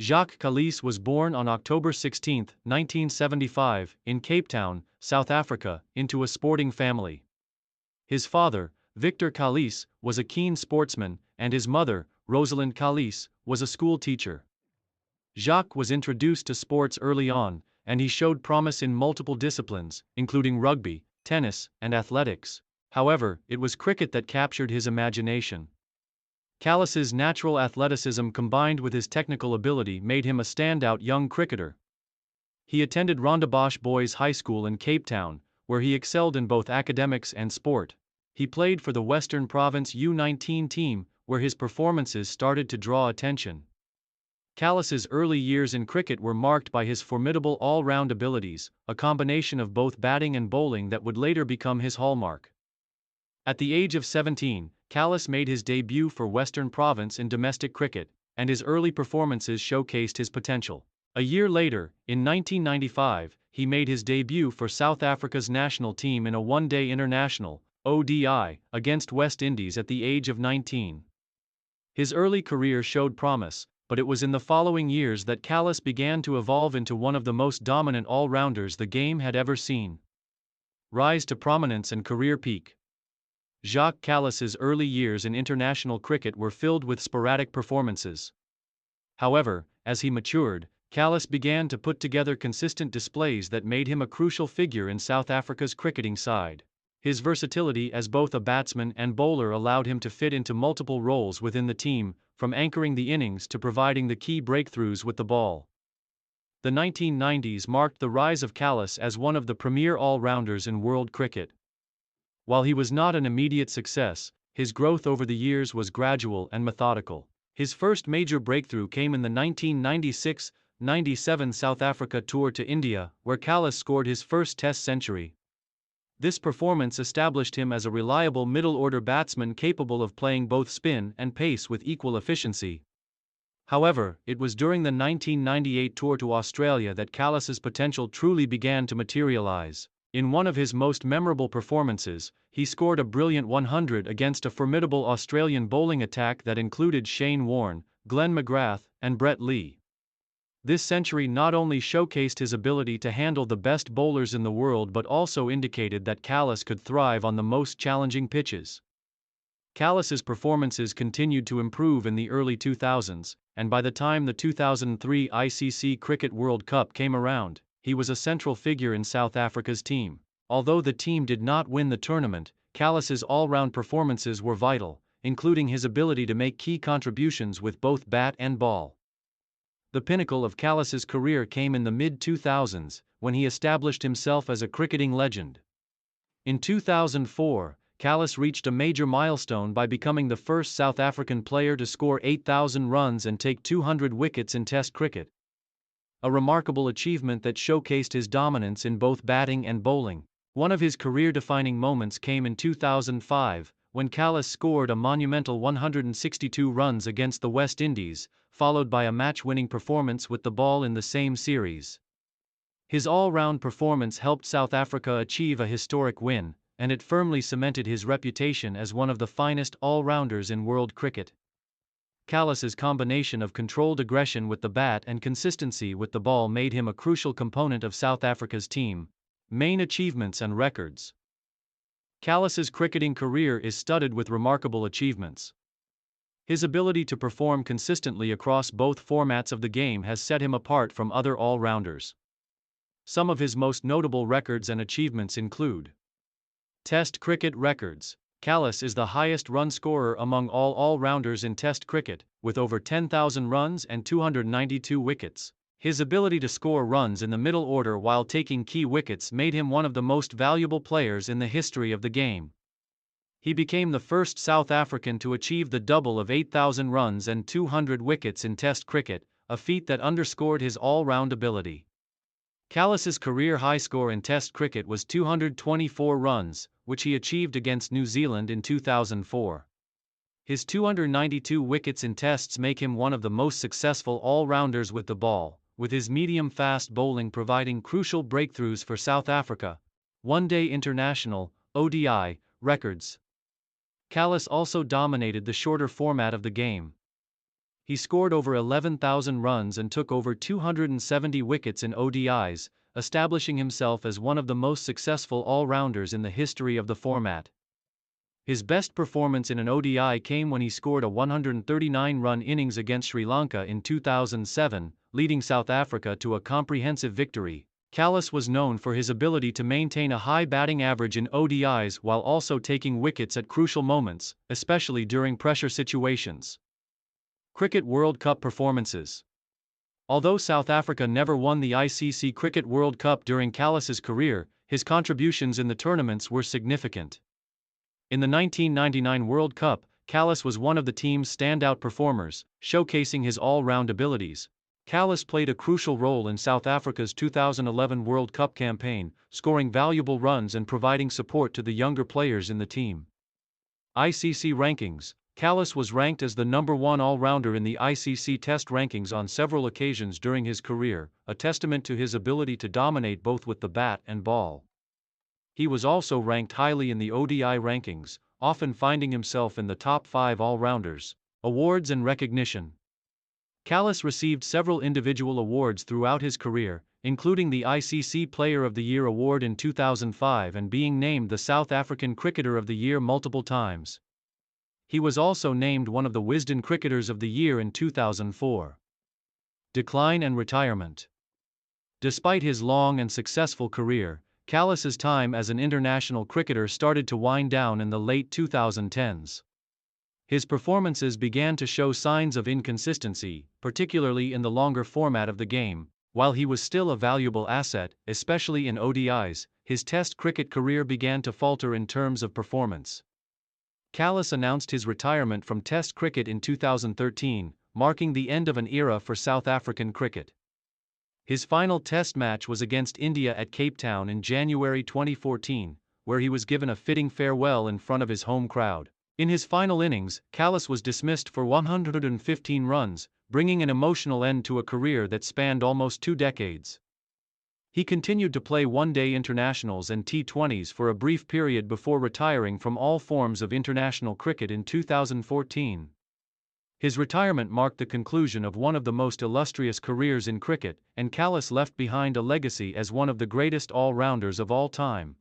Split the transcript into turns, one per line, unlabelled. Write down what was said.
Jacques Kallis was born on October 16, 1975, in Cape Town, South Africa, into a sporting family. His father, Victor Kallis, was a keen sportsman, and his mother, Rosalind Kallis, was a school teacher. Jacques was introduced to sports early on, and he showed promise in multiple disciplines, including rugby, tennis, and athletics. However, it was cricket that captured his imagination. Kallis's natural athleticism combined with his technical ability made him a standout young cricketer. He attended Rondebosch Boys High School in Cape Town, where he excelled in both academics and sport. He played for the Western Province U19 team, where his performances started to draw attention. Kallis's early years in cricket were marked by his formidable all-round abilities, a combination of both batting and bowling that would later become his hallmark. At the age of 17, Kallis made his debut for Western Province in domestic cricket, and his early performances showcased his potential. A year later, in 1995, he made his debut for South Africa's national team in a one-day international, ODI, against West Indies at the age of 19. His early career showed promise, but it was in the following years that Kallis began to evolve into one of the most dominant all-rounders the game had ever seen. Rise to prominence and career peak. Jacques Kallis's early years in international cricket were filled with sporadic performances. However, as he matured, Kallis began to put together consistent displays that made him a crucial figure in South Africa's cricketing side. His versatility as both a batsman and bowler allowed him to fit into multiple roles within the team, from anchoring the innings to providing the key breakthroughs with the ball. The 1990s marked the rise of Kallis as one of the premier all-rounders in world cricket. While he was not an immediate success, his growth over the years was gradual and methodical. His first major breakthrough came in the 1996-97 South Africa tour to India, where Kallis scored his first Test century. This performance established him as a reliable middle-order batsman capable of playing both spin and pace with equal efficiency. However, it was during the 1998 tour to Australia that Kallis's potential truly began to materialize. In one of his most memorable performances, he scored a brilliant 100 against a formidable Australian bowling attack that included Shane Warne, Glenn McGrath, and Brett Lee. This century not only showcased his ability to handle the best bowlers in the world but also indicated that Kallis could thrive on the most challenging pitches. Kallis's performances continued to improve in the early 2000s, and by the time the 2003 ICC Cricket World Cup came around, he was a central figure in South Africa's team. Although the team did not win the tournament, Kallis's all-round performances were vital, including his ability to make key contributions with both bat and ball. The pinnacle of Kallis's career came in the mid-2000s, when he established himself as a cricketing legend. In 2004, Kallis reached a major milestone by becoming the first South African player to score 8,000 runs and take 200 wickets in Test cricket. A remarkable achievement that showcased his dominance in both batting and bowling. One of his career-defining moments came in 2005, when Kallis scored a monumental 162 runs against the West Indies, followed by a match-winning performance with the ball in the same series. His all-round performance helped South Africa achieve a historic win, and it firmly cemented his reputation as one of the finest all-rounders in world cricket. Kallis's combination of controlled aggression with the bat and consistency with the ball made him a crucial component of South Africa's team. Main achievements and records. Kallis's cricketing career is studded with remarkable achievements. His ability to perform consistently across both formats of the game has set him apart from other all-rounders. Some of his most notable records and achievements include: Test cricket records. Kallis is the highest run scorer among all all-rounders in Test cricket, with over 10,000 runs and 292 wickets. His ability to score runs in the middle order while taking key wickets made him one of the most valuable players in the history of the game. He became the first South African to achieve the double of 8,000 runs and 200 wickets in Test cricket, a feat that underscored his all-round ability. Kallis's career high score in Test cricket was 224 runs, which he achieved against New Zealand in 2004. His 292 wickets in Tests make him one of the most successful all-rounders with the ball, with his medium-fast bowling providing crucial breakthroughs for South Africa. One-day international, ODI, records. Kallis also dominated the shorter format of the game. he scored over 11,000 runs and took over 270 wickets in ODIs, establishing himself as one of the most successful all-rounders in the history of the format. His best performance in an ODI came when he scored a 139-run innings against Sri Lanka in 2007, leading South Africa to a comprehensive victory. Kallis was known for his ability to maintain a high batting average in ODIs while also taking wickets at crucial moments, especially during pressure situations. Cricket World Cup performances. Although South Africa never won the ICC Cricket World Cup during Kallis's career, his contributions in the tournaments were significant. In the 1999 World Cup, Kallis was one of the team's standout performers, showcasing his all-round abilities. Kallis played a crucial role in South Africa's 2011 World Cup campaign, scoring valuable runs and providing support to the younger players in the team. ICC rankings. Kallis was ranked as the #1 all-rounder in the ICC Test rankings on several occasions during his career, a testament to his ability to dominate both with the bat and ball. He was also ranked highly in the ODI rankings, often finding himself in the top 5 all-rounders. Awards and recognition. Kallis received several individual awards throughout his career, including the ICC Player of the Year award in 2005 and being named the South African Cricketer of the Year multiple times. He was also named one of the Wisden Cricketers of the Year in 2004. Decline and retirement. Despite his long and successful career, Kallis's time as an international cricketer started to wind down in the late 2010s. His performances began to show signs of inconsistency, particularly in the longer format of the game. While he was still a valuable asset, especially in ODIs, his Test cricket career began to falter in terms of performance. Kallis announced his retirement from Test cricket in 2013, marking the end of an era for South African cricket. His final Test match was against India at Cape Town in January 2014, where he was given a fitting farewell in front of his home crowd. In his final innings, Kallis was dismissed for 115 runs, bringing an emotional end to a career that spanned almost 2 decades. He continued to play one-day internationals and T20s for a brief period before retiring from all forms of international cricket in 2014. His retirement marked the conclusion of one of the most illustrious careers in cricket, and Kallis left behind a legacy as one of the greatest all-rounders of all time.